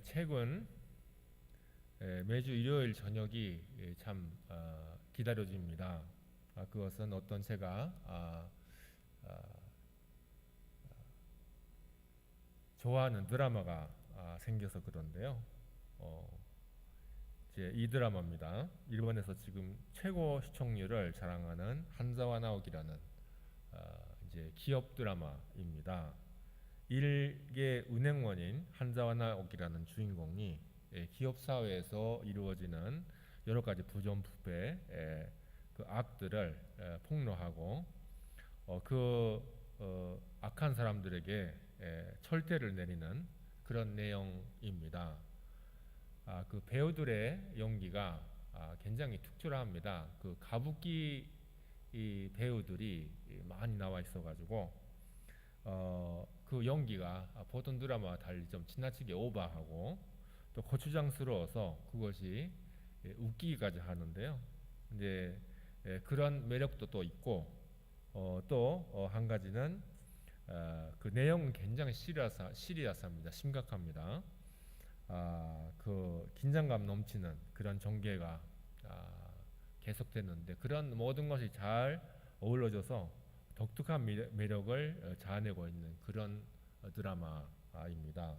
최근 매주 일요일 저녁이 참 기다려집니다. 그것은 어떤 제가 아, 좋아하는 드라마가 생겨서 그런데요. 어, 이제 이 드라마입니다. 일본에서 지금 최고 시청률을 자랑하는 한자와 나오기라는 이제 기업 드라마입니다. 일개 은행원인 한자와 나오기라는 주인공이 기업 사회에서 이루어지는 여러 가지 부정부패, 그 악들을 폭로하고 악한 사람들에게 철퇴를 내리는 그런 내용입니다. 그 배우들의 연기가 굉장히 특출합니다. 그 가부키 이 배우들이 많이 나와 있어가지고 그 연기가 보통 드라마와 달리 좀 지나치게 오버하고 또 거추장스러워서 그것이 웃기기까지 하는데요. 이제 그런 매력도 또 있고 또 한 가지는 그 내용은 굉장히 시리어스합니다. 심각합니다. 그 긴장감 넘치는 그런 전개가 계속되는데 그런 모든 것이 잘 어우러져서 독특한 매력을 자아내고 있는 그런 드라마입니다.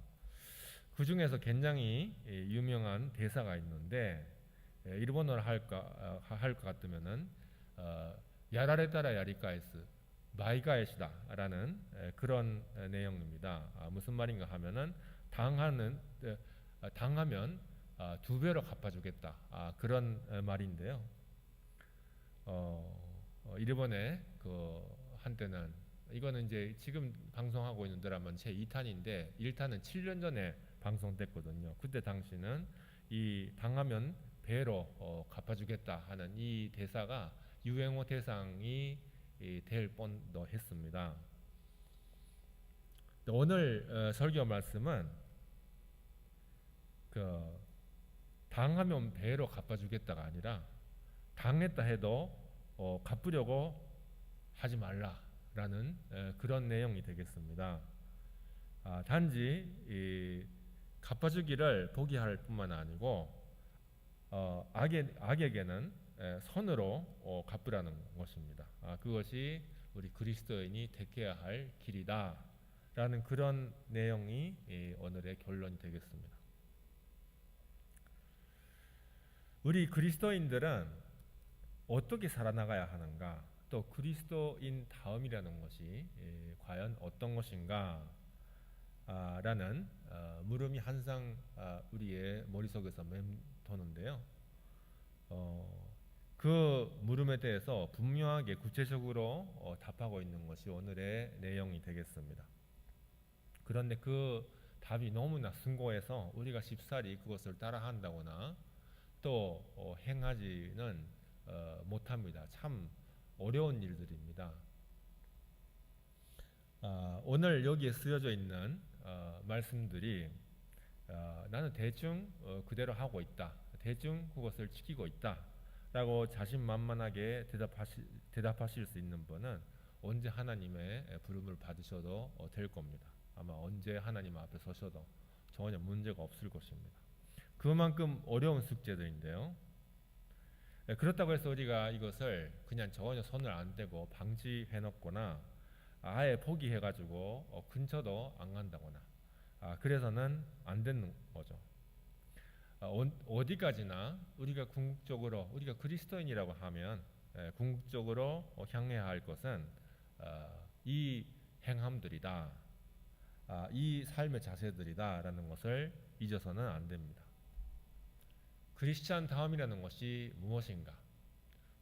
그 중에서 굉장히 유명한 대사가 있는데 일본어로 할 것 같으면은 야라레따라 야리카에스 마이가에시다라는 그런 내용입니다. 무슨 말인가 하면은 당하면 두 배로 갚아주겠다. 그런 말인데요. 일본의 그 한때는 이거는 이제 지금 방송하고 있는 드라마는 제 2탄인데 1탄은 7년 전에 방송됐거든요. 그때 당시는 이 당하면 배로 갚아주겠다 하는 이 대사가 유행어 대상이 될 뻔도 했습니다. 오늘 설교 말씀은 그 당하면 배로 갚아주겠다가 아니라 당했다 해도 갚으려고 하지 말라라는 그런 내용이 되겠습니다. 단지 갚아주기를 포기할 뿐만 아니고 악에게는 선으로 갚으라는 것입니다. 그것이 우리 그리스도인이 택해야 할 길이다라는 그런 내용이 오늘의 결론이 되겠습니다. 우리 그리스도인들은 어떻게 살아나가야 하는가? 또 그리스도인 다음이라는 것이 과연 어떤 것인가? 라는 물음이 항상 우리의 머릿속에서 맴도는데요. 그 물음에 대해서 분명하게 구체적으로 답하고 있는 것이 오늘의 내용이 되겠습니다. 그런데 그 답이 너무나 숭고해서 우리가 쉽사리 그것을 따라한다거나 또 행하지는 못합니다. 참 어려운 일들입니다. 오늘 여기에 쓰여져 있는 말씀들이 나는 대충 그대로 하고 있다. 대충 그것을 지키고 있다. 라고 자신만만하게 대답하실 수 있는 분은 언제 하나님의 부름을 받으셔도 될 겁니다. 아마 언제 하나님 앞에 서셔도 전혀 문제가 없을 것입니다. 그만큼 어려운 숙제들인데요. 그렇다고 해서 우리가 이것을 그냥 전혀 손을 안 대고 방치해 놓거나 아예 포기해가지고 근처도 안 간다거나 그래서는 안 되는 거죠. 어디까지나 우리가 궁극적으로 우리가 그리스도인이라고 하면 궁극적으로 향해야 할 것은 이 행함들이다, 이 삶의 자세들이다라는 것을 잊어서는 안 됩니다. 크리스찬 다움이라는 것이 무엇인가?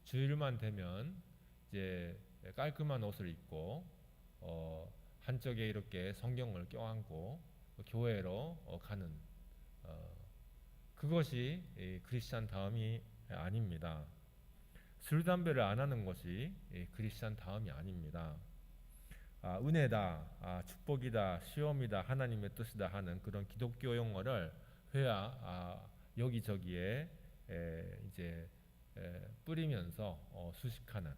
주일만 되면 이제 깔끔한 옷을 입고 한쪽에 이렇게 성경을 껴안고 교회로 가는 그것이 크리스찬 다움이 아닙니다. 술 담배를 안 하는 것이 크리스찬 다움이 아닙니다. 은혜다, 축복이다, 시험이다, 하나님의 뜻이다 하는 그런 기독교 용어를 회화 여기저기에 이제 뿌리면서 수식하는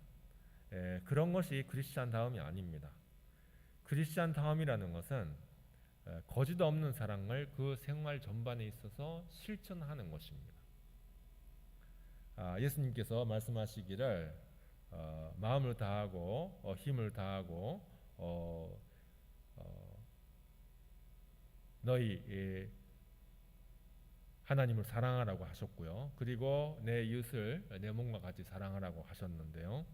그런 것이 크리스찬 다움이 아닙니다. 크리스찬 다움이라는 것은 거짓 없는 사랑을 그 생활 전반에 있어서 실천하는 것입니다. 예수님께서 말씀하시기를 마음을 다하고 힘을 다하고 너희 하나님을 사랑하라고 하셨고요. 그리고 내 이웃을 내 몸과 같이 사랑하라고 하셨는데요.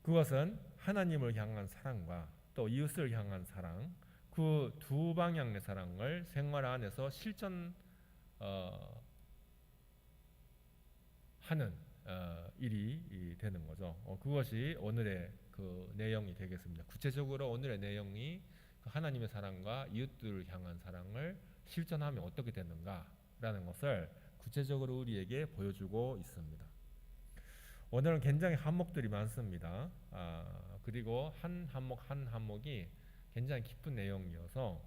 그것은 하나님을 향한 사랑과 또 이웃을 향한 사랑, 그 두 방향의 사랑을 생활 안에서 실천 하는 일이 되는 거죠. 그것이 오늘의 그 내용이 되겠습니다. 구체적으로 오늘의 내용이 그 하나님의 사랑과 이웃들을 향한 사랑을 실천하면 어떻게 되는가라는 것을 구체적으로 우리에게 보여주고 있습니다. 오늘은 굉장히 한목들이 많습니다. 그리고 한 한목 한 한목이 굉장히 깊은 내용이어서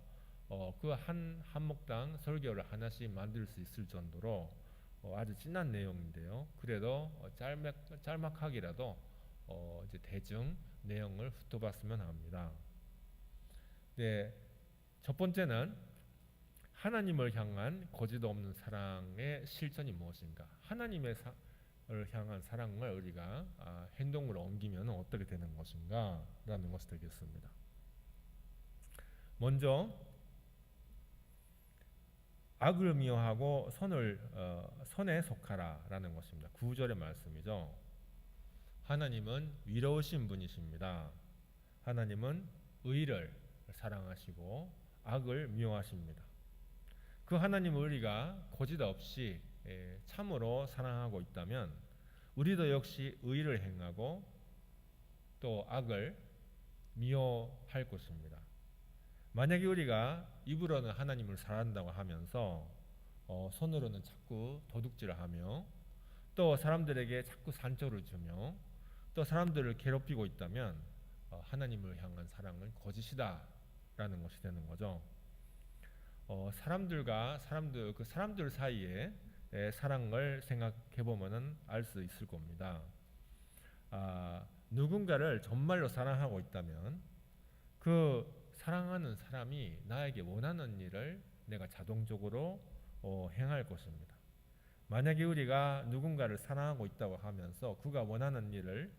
그 한 한목당 설교를 하나씩 만들 수 있을 정도로 아주 진한 내용인데요. 그래도 짤막하기라도 이제 대충 내용을 훑어봤으면 합니다. 네, 첫 번째는 하나님을 향한 거짓 없는 사랑의 실천이 무엇인가? 하나님을 향한 사랑을 우리가 행동으로 옮기면 어떻게 되는 것인가? 라는 것이 되겠습니다. 먼저 악을 미워하고 선에 속하라 라는 것입니다. 9절의 말씀이죠. 하나님은 위로우신 분이십니다. 하나님은 의를 사랑하시고 악을 미워하십니다. 그 하나님을 우리가 거짓 없이 참으로 사랑하고 있다면 우리도 역시 의를 행하고 또 악을 미워할 것입니다. 만약에 우리가 입으로는 하나님을 사랑한다고 하면서 손으로는 자꾸 도둑질을 하며 또 사람들에게 자꾸 상처를 주며 또 사람들을 괴롭히고 있다면 하나님을 향한 사랑은 거짓이다라는 것이 되는 거죠. 사람들 사이에 사랑을 생각해 보면은 알 수 있을 겁니다. 누군가를 정말로 사랑하고 있다면 그 사랑하는 사람이 나에게 원하는 일을 내가 자동적으로 행할 것입니다. 만약에 우리가 누군가를 사랑하고 있다고 하면서 그가 원하는 일을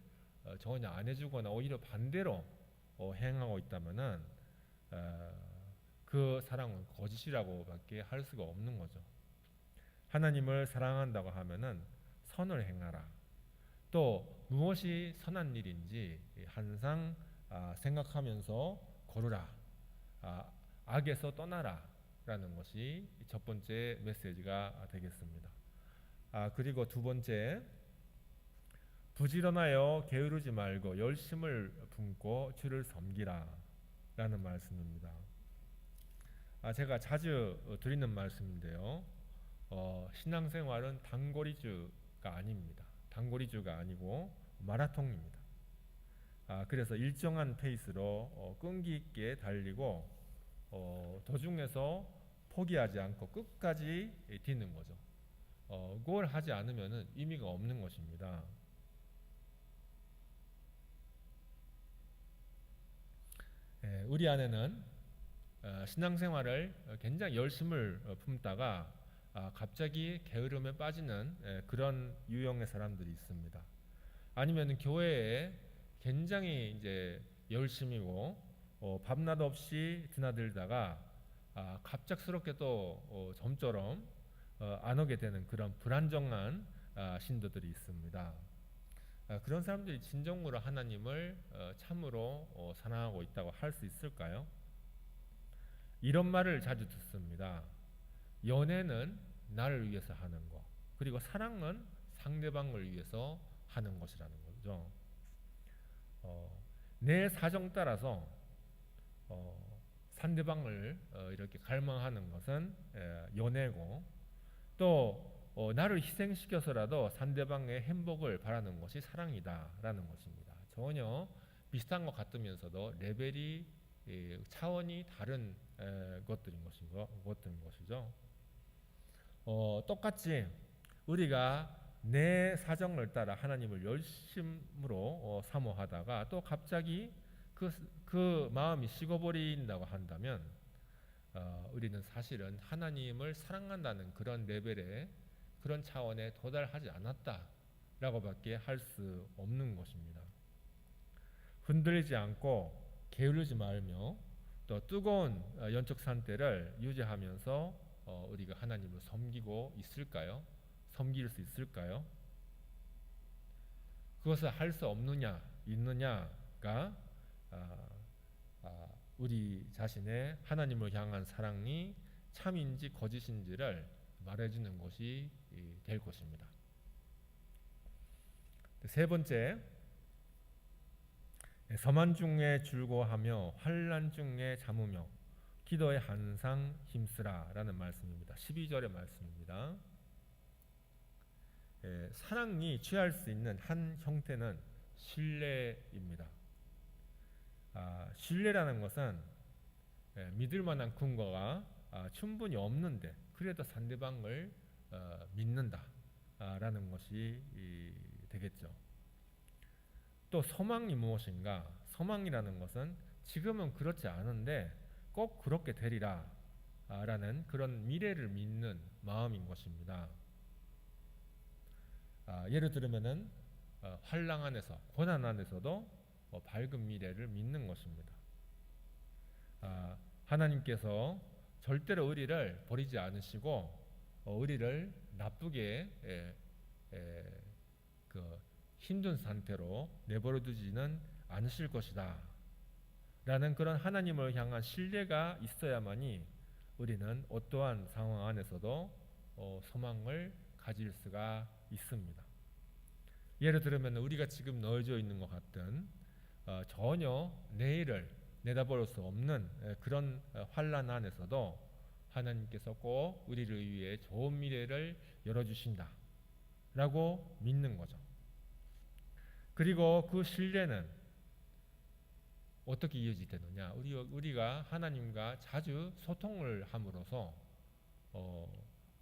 전혀 안 해주거나 오히려 반대로 행하고 있다면은 그 사랑은 거짓이라고밖에 할 수가 없는 거죠. 하나님을 사랑한다고 하면은 선을 행하라. 또 무엇이 선한 일인지 항상 생각하면서 거르라. 악에서 떠나라. 라는 것이 첫 번째 메시지가 되겠습니다. 그리고 두 번째, 부지런하여 게으르지 말고 열심을 품고 주를 섬기라. 라는 말씀입니다. 제가 자주 드리는 말씀인데요. 신앙생활은 단거리주가 아닙니다. 단거리주가 아니고 마라톤입니다. 그래서 일정한 페이스로 끈기 있게 달리고 도중에서 포기하지 않고 끝까지 뛰는 거죠. 그걸 하지 않으면 의미가 없는 것입니다. 우리 안에는 신앙생활을 굉장히 열심을 품다가 갑자기 게으름에 빠지는 그런 유형의 사람들이 있습니다. 아니면 교회에 굉장히 이제 열심이고 밤낮 없이 드나들다가 갑작스럽게 또 점처럼 안 오게 되는 그런 불안정한 신도들이 있습니다. 그런 사람들이 진정으로 하나님을 참으로 사랑하고 있다고 할 수 있을까요? 이런 말을 자주 듣습니다. 연애는 나를 위해서 하는 것, 그리고 사랑은 상대방을 위해서 하는 것이라는 거죠. 내 사정 따라서 상대방을 이렇게 갈망하는 것은 연애고, 또 나를 희생시켜서라도 상대방의 행복을 바라는 것이 사랑이다라는 것입니다. 전혀 비슷한 것 같으면서도 레벨이 차원이 다른 것들인 것이죠. 똑같이 우리가 내 사정을 따라 하나님을 열심으로 사모하다가 또 갑자기 그 마음이 식어버린다고 한다면 우리는 사실은 하나님을 사랑한다는 그런 레벨의 그런 차원에 도달하지 않았다라고밖에 할 수 없는 것입니다. 흔들리지 않고 게으르지 말며 또 뜨거운 영적 상태를 유지하면서 우리가 하나님을 섬기고 있을까요? 섬길 수 있을까요? 그것을 할 수 없느냐, 있느냐가 우리 자신의 하나님을 향한 사랑이 참인지 거짓인지를 말해주는 것이 될 것입니다. 세 번째, 서만 중에 즐거워하며 환난 중에 잠으며 기도에 항상 힘쓰라라는 말씀입니다. 12절의 말씀입니다. 사랑이 취할 수 있는 한 형태는 신뢰입니다. 신뢰라는 것은 믿을 만한 근거가 충분히 없는데 그래도 상대방을 믿는다라는 것이 되겠죠. 또 소망이 무엇인가? 소망이라는 것은 지금은 그렇지 않은데 꼭 그렇게 되리라 라는 그런 미래를 믿는 마음인 것입니다. 예를 들면은 환난 안에서 고난 안에서도 밝은 미래를 믿는 것입니다. 하나님께서 절대로 우리를 버리지 않으시고 우리를 나쁘게 힘든 상태로 내버려 두지는 않으실 것이다 라는 그런 하나님을 향한 신뢰가 있어야만이 우리는 어떠한 상황 안에서도 소망을 가질 수가 있습니다. 예를 들면 우리가 지금 놓여져 있는 것 같은 전혀 내일을 내다볼 수 없는 그런 환난 안에서도 하나님께서 꼭 우리를 위해 좋은 미래를 열어주신다 라고 믿는 거죠. 그리고 그 신뢰는 어떻게 이어지느냐? 우리가 하나님과 자주 소통을 함으로써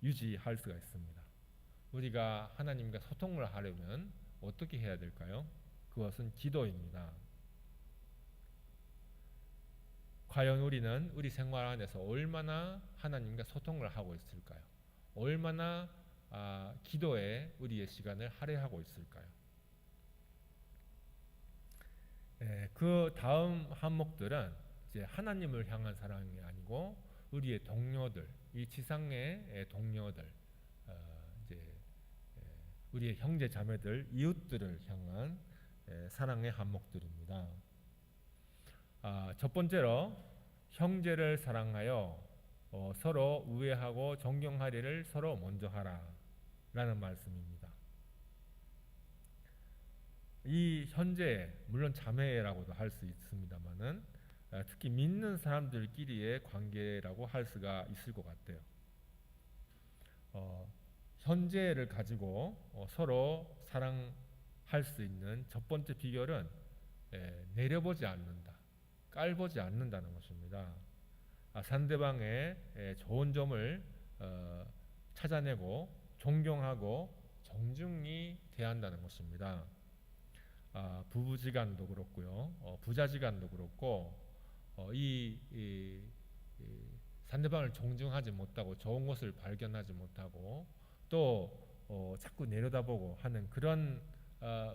유지할 수가 있습니다. 우리가 하나님과 소통을 하려면 어떻게 해야 될까요? 그것은 기도입니다. 과연 우리는 우리 생활 안에서 얼마나 하나님과 소통을 하고 있을까요? 얼마나 기도에 우리의 시간을 할애하고 있을까요? 그 다음 한목들은 이제 하나님을 향한 사랑이 아니고 우리의 동료들, 이 지상의 동료들, 이제 우리의 형제 자매들, 이웃들을 향한 사랑의 한목들입니다. 첫 번째로 형제를 사랑하여 서로 우애하고 존경하리를 서로 먼저 하라라는 말씀입니다. 이 현재 물론 자매라고도 할 수 있습니다만은 특히 믿는 사람들끼리의 관계라고 할 수가 있을 것 같아요. 현재를 가지고 서로 사랑할 수 있는 첫 번째 비결은 내려보지 않는다, 깔보지 않는다는 것입니다. 상대방의 좋은 점을 찾아내고 존경하고 정중히 대한다는 것입니다. 부부지간도 그렇고요, 부자지간도 그렇고 이 상대방을 존중하지 못하고 좋은 것을 발견하지 못하고 또 자꾸 내려다보고 하는 그런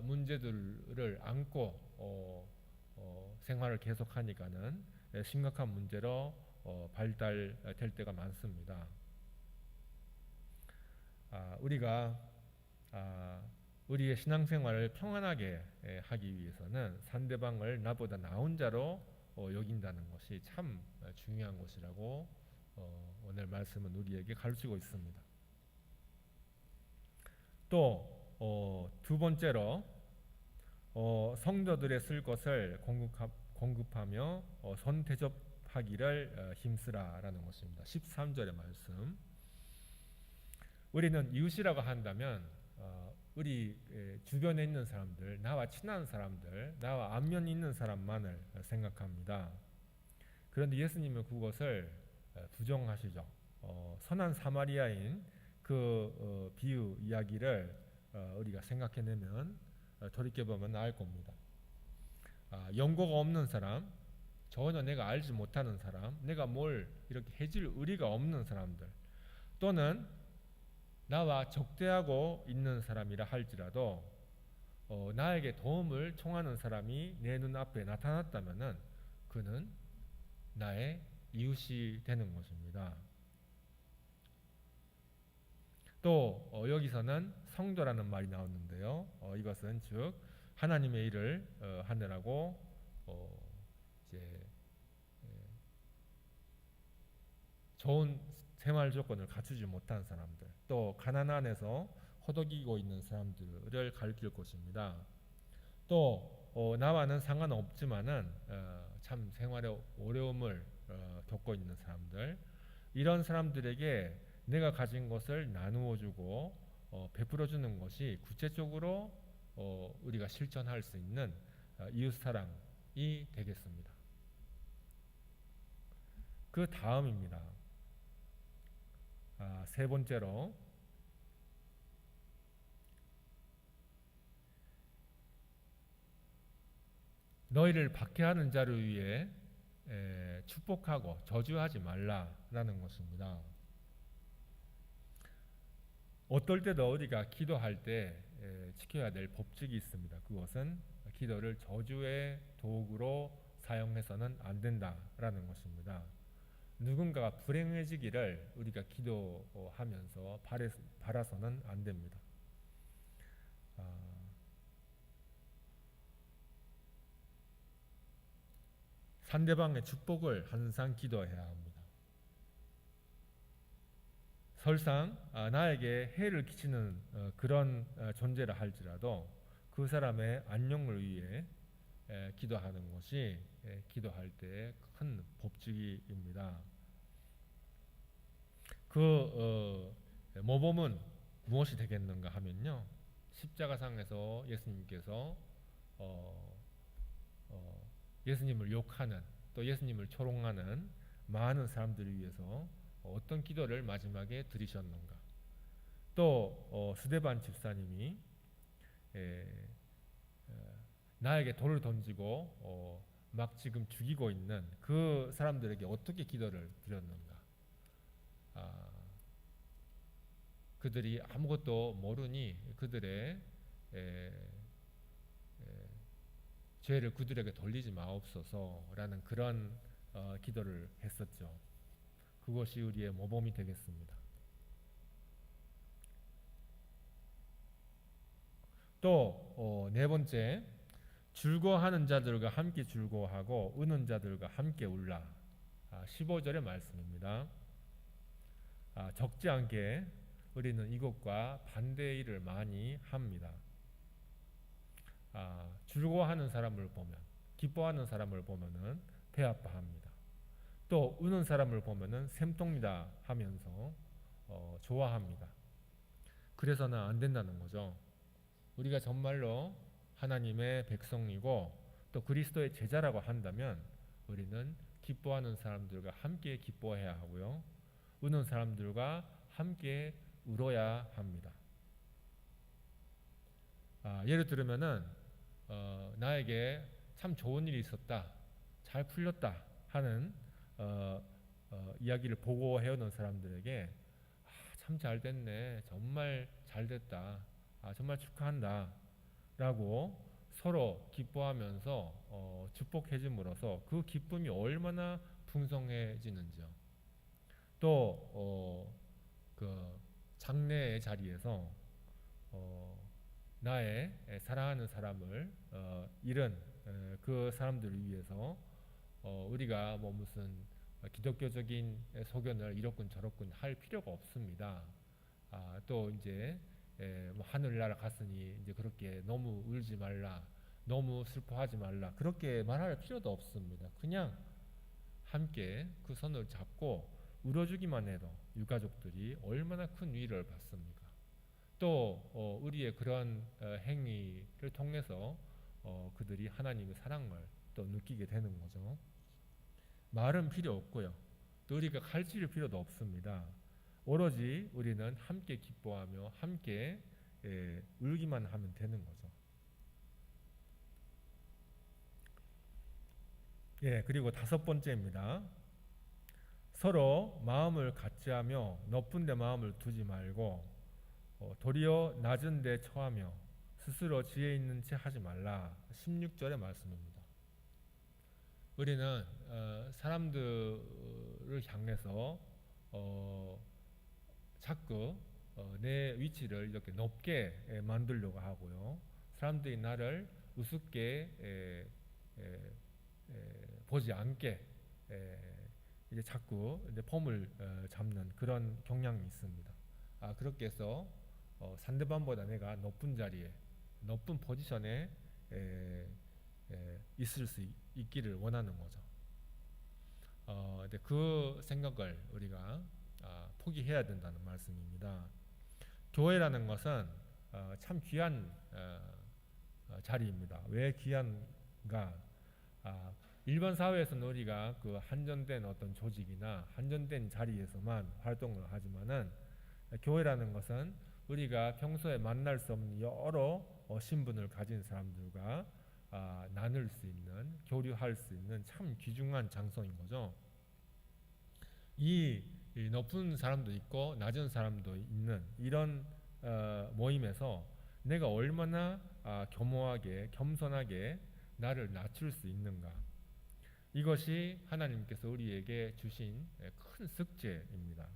문제들을 안고 생활을 계속하니까는 심각한 문제로 발달될 때가 많습니다. 우리가 우리의 신앙생활을 평안하게 하기 위해서는 상대방을 나보다 나은 자로 여긴다는 것이 참 중요한 것이라고 오늘 말씀은 우리에게 가르치고 있습니다. 또 두 번째로 성도들의 쓸 것을 공급하며 선대접하기를 힘쓰라라는 것입니다. 13절의 말씀. 우리는 이웃이라고 한다면 우리 주변에 있는 사람들, 나와 친한 사람들, 나와 안면이 있는 사람만을 생각합니다. 그런데 예수님은 그것을 부정하시죠. 선한 사마리아인 그 비유 이야기를 우리가 생각해내면 돌이켜보면 알 겁니다. 연고가 없는 사람, 전혀 내가 알지 못하는 사람, 내가 뭘 이렇게 해줄 의리가 없는 사람들, 또는 나와 적대하고 있는 사람이라 할지라도 나에게 도움을 청하는 사람이 내 눈앞에 나타났다면은 그는 나의 이웃이 되는 것입니다. 또 여기서는 성도라는 말이 나오는데요. 이것은 즉 하나님의 일을 하느라고 이제 좋은 생활 조건을 갖추지 못한 사람들, 또 가난 안에서 허덕이고 있는 사람들을 가리킬 것입니다. 또 나와는 상관없지만은 참 생활에 어려움을 겪고 있는 사람들, 이런 사람들에게 내가 가진 것을 나누어 주고 베풀어 주는 것이 구체적으로 우리가 실천할 수 있는 이웃 사랑이 되겠습니다. 그 다음입니다. 세 번째로 너희를 박해하는 자를 위해 축복하고 저주하지 말라라는 것입니다. 어떨 때도 우리가 기도할 때 지켜야 될 법칙이 있습니다. 그것은 기도를 저주의 도구로 사용해서는 안 된다라는 것입니다. 누군가가 불행해지기를 우리가 기도하면서 바라서는 안 됩니다. 상대방의 축복을 항상 기도해야 합니다. 설상 나에게 해를 끼치는 그런 존재라 할지라도 그 사람의 안녕을 위해 기도하는 것이 기도할 때의 큰 법칙입니다. 그 모범은 무엇이 되겠는가 하면요, 십자가상에서 예수님께서 예수님을 욕하는, 또 예수님을 조롱하는 많은 사람들을 위해서 어떤 기도를 마지막에 드리셨는가. 또 스데반 집사님이 나에게 돌을 던지고 막 지금 죽이고 있는 그 사람들에게 어떻게 기도를 드렸는가. 그들이 아무것도 모르니 그들의 죄를 그들에게 돌리지 마옵소서라는 그런 기도를 했었죠. 그것이 우리의 모범이 되겠습니다. 또 네 번째, 즐거워하는 자들과 함께 즐거워하고 우는 자들과 함께 울라. 15절의 말씀입니다. 적지 않게 우리는 이것과 반대의 일을 많이 합니다. 즐거워하는 사람을 보면, 기뻐하는 사람을 보면은 배 아파합니다. 또 우는 사람을 보면은 샘통이다 하면서 좋아합니다. 그래서는 안 된다는 거죠. 우리가 정말로 하나님의 백성이고 또 그리스도의 제자라고 한다면 우리는 기뻐하는 사람들과 함께 기뻐해야 하고요, 우는 사람들과 함께 울어야 합니다. 예를 들면은 나에게 참 좋은 일이 있었다, 잘 풀렸다 하는 이야기를 보고해오는 사람들에게 참 잘 됐네, 정말 잘 됐다, 정말 축하한다 라고 서로 기뻐하면서 축복해줌으로써 그 기쁨이 얼마나 풍성해지는지요. 또 그 장례의 자리에서 나의 사랑하는 사람을 잃은 그 사람들을 위해서 우리가 뭐 무슨 기독교적인 소견을 이렇군 저렇군 할 필요가 없습니다. 또 이제 뭐 하늘나라 갔으니 이제 그렇게 너무 울지 말라, 너무 슬퍼하지 말라, 그렇게 말할 필요도 없습니다. 그냥 함께 그 손을 잡고 울어주기만 해도 유가족들이 얼마나 큰 위로를 받습니까? 또 우리의 그런 행위를 통해서 그들이 하나님의 사랑을 또 느끼게 되는 거죠. 말은 필요 없고요, 또 우리가 가르칠 필요도 없습니다. 오로지 우리는 함께 기뻐하며 함께 울기만 하면 되는 거죠. 예, 그리고 다섯 번째입니다. 서로 마음을 같이하며 높은 데 마음을 두지 말고 도리어 낮은 데 처하며 스스로 지혜 있는 채 하지 말라. 16절의 말씀입니다. 우리는 사람들을 향해서 자꾸 내 위치를 이렇게 높게 만들려고 하고요. 사람들이 나를 우습게 보지 않게 이제 자꾸 이제 폼을 잡는 그런 경향이 있습니다. 그렇게 해서 상대방보다 내가 높은 자리에, 높은 포지션에 있을 수 있기를 원하는 거죠. 근데 그 생각을 우리가 포기해야 된다는 말씀입니다. 교회라는 것은 참 귀한 자리입니다. 왜 귀한가? 일반 사회에서는 우리가 그 한정된 어떤 조직이나 한정된 자리에서만 활동을 하지만은 교회라는 것은 우리가 평소에 만날 수 없는 여러 신분을 가진 사람들과 나눌 수 있는, 교류할 수 있는 참 귀중한 장소인 거죠. 이 높은 사람도 있고 낮은 사람도 있는 이런 모임에서 내가 얼마나 겸허하게 겸손하게 나를 낮출 수 있는가, 이것이 하나님께서 우리에게 주신 큰 숙제입니다.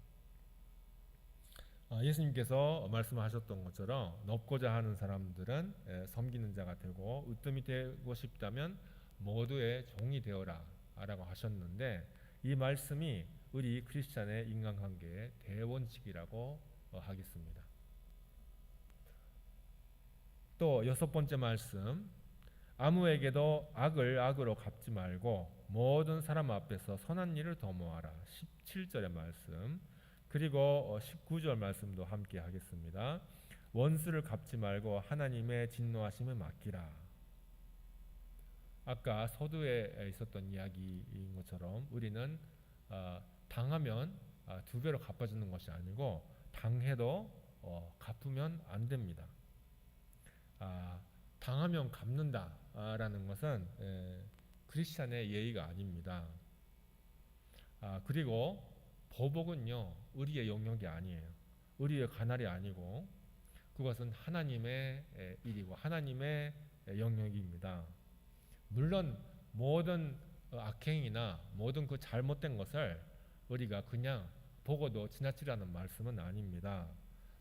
예수님께서 말씀하셨던 것처럼 높고자 하는 사람들은 섬기는 자가 되고 으뜸이 되고 싶다면 모두의 종이 되어라 라고 하셨는데, 이 말씀이 우리 크리스찬의 인간관계의 대원칙이라고 하겠습니다. 또 여섯 번째 말씀, 아무에게도 악을 악으로 갚지 말고 모든 사람 앞에서 선한 일을 도모하라. 17절의 말씀, 그리고 19절 말씀도 함께 하겠습니다. 원수를 갚지 말고 하나님의 진노하심을 맡기라. 아까 서두에 있었던 이야기인 것처럼 우리는 당하면 두 배로 갚아주는 것이 아니고 당해도 갚으면 안 됩니다. 당하면 갚는다라는 것은 크리스찬의 예의가 아닙니다. 그리고 보복은요, 우리의 영역이 아니에요. 우리의 관할이 아니고 그것은 하나님의 일이고 하나님의 영역입니다. 물론 모든 악행이나 모든 그 잘못된 것을 우리가 그냥 보고도 지나치라는 말씀은 아닙니다.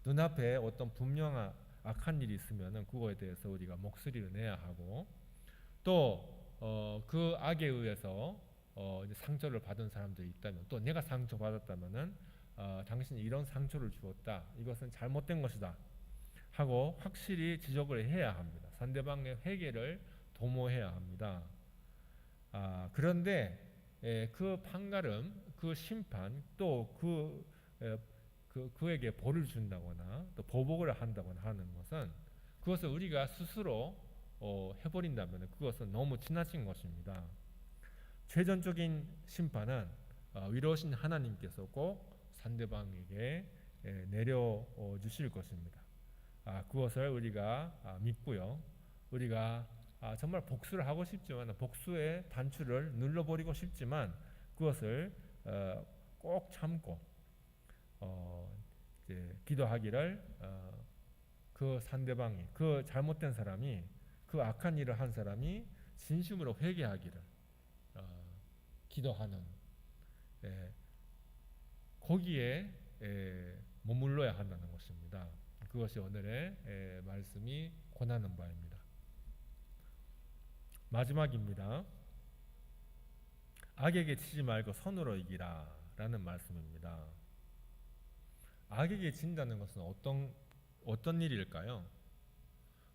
눈앞에 어떤 분명한 악한 일이 있으면 그거에 대해서 우리가 목소리를 내야 하고, 또 그 악에 의해서 이제 상처를 받은 사람들이 있다면, 또 내가 상처받았다면은 당신이 이런 상처를 주었다, 이것은 잘못된 것이다 하고 확실히 지적을 해야 합니다. 상대방의 회개를 도모해야 합니다. 그런데 그 판가름, 그 심판, 또 그에게 벌을 준다거나 또 보복을 한다거나 하는 것은, 그것을 우리가 스스로 해버린다면 그것은 너무 지나친 것입니다. 최종적인 심판은 위로하신 하나님께서 꼭 상대방에게 내려 주실 것입니다. 그것을 우리가 믿고요. 우리가 정말 복수를 하고 싶지만, 복수의 단추를 눌러버리고 싶지만 그것을 꼭 참고 이제 기도하기를, 그 상대방이, 그 잘못된 사람이, 그 악한 일을 한 사람이 진심으로 회개하기를 기도하는, 거기에 머물러야 한다는 것입니다. 그것이 오늘의 말씀이 권하는 바입니다. 마지막입니다. 악에게 치지 말고 선으로 이기라 라는 말씀입니다. 악에게 진다는 것은 어떤 일일까요?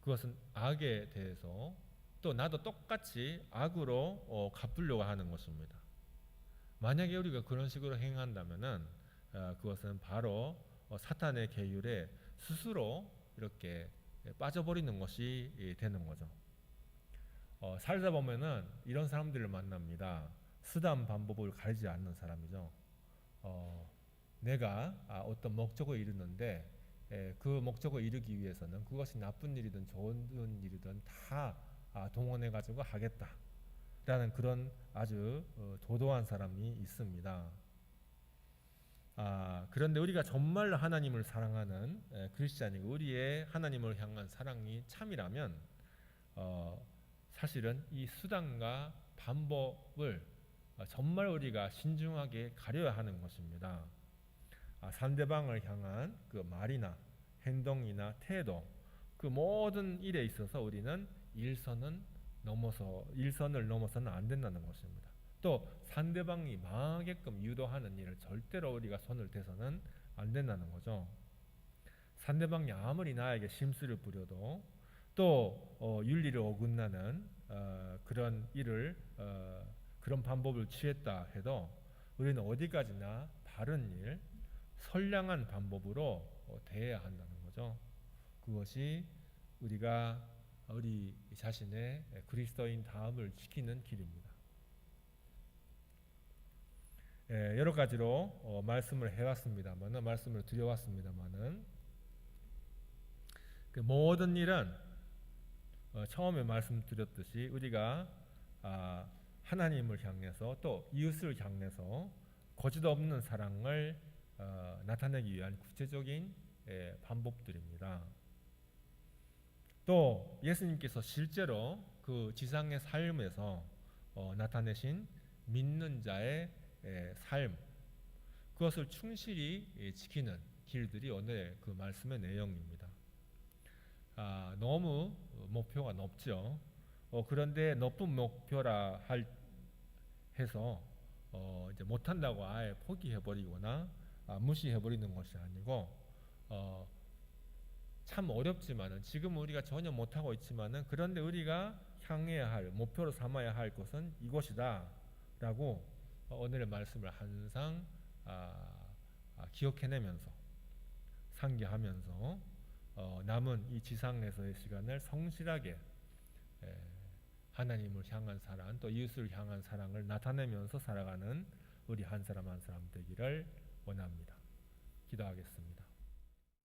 그것은 악에 대해서 또 나도 똑같이 악으로 갚으려고 하는 것입니다. 만약에 우리가 그런 식으로 행한다면은 그것은 바로 사탄의 계율에 스스로 이렇게 빠져버리는 것이 되는 거죠. 살다 보면은 이런 사람들을 만납니다. 수단 방법을 가리지 않는 사람이죠. 내가 어떤 목적을 이루는데 그 목적을 이루기 위해서는 그것이 나쁜 일이든 좋은 일이든 다 동원해 가지고 하겠다. 라는 그런 아주 도도한 사람이 있습니다. 그런데 우리가 정말로 하나님을 사랑하는 크리스찬이고 우리의 하나님을 향한 사랑이 참이라면 사실은 이 수단과 방법을 정말 우리가 신중하게 가려야 하는 것입니다. 상대방을 향한 그 말이나 행동이나 태도, 그 모든 일에 있어서 우리는 일선을 넘어서는 안 된다는 것입니다. 또 상대방이 망하게끔 유도하는 일을 절대로 우리가 손을 대서는 안 된다는 거죠. 상대방이 아무리 나에게 심술을 부려도 또 윤리를 어긋나는 그런 일을 그런 방법을 취했다 해도 우리는 어디까지나 바른 일, 선량한 방법으로 대해야 한다는 거죠. 그것이 우리 자신의 그리스도인 다음을 지키는 길입니다. 여러 가지로 말씀을 말씀을 드려왔습니다만은 그 모든 일은 처음에 말씀드렸듯이 우리가 하나님을 향해서 또 이웃을 향해서 거짓 없는 사랑을 나타내기 위한 구체적인 방법들입니다. 또 예수님께서 실제로 그 지상의 삶에서 나타내신 믿는 자의 삶, 그것을 충실히 지키는 길들이 오늘 그 말씀의 내용입니다. 너무 목표가 높죠. 그런데 높은 목표라 해서 이제 못한다고 아예 포기해버리거나 무시해버리는 것이 아니고 참 어렵지만은 지금 우리가 전혀 못하고 있지만은 그런데 우리가 향해야 할 목표로 삼아야 할 것은 이것이다 라고 오늘의 말씀을 항상 기억해내면서 상기하면서 남은 이 지상에서의 시간을 성실하게 하나님을 향한 사랑 또 이웃을 향한 사랑을 나타내면서 살아가는 우리 한 사람 한 사람 되기를 원합니다. 기도하겠습니다.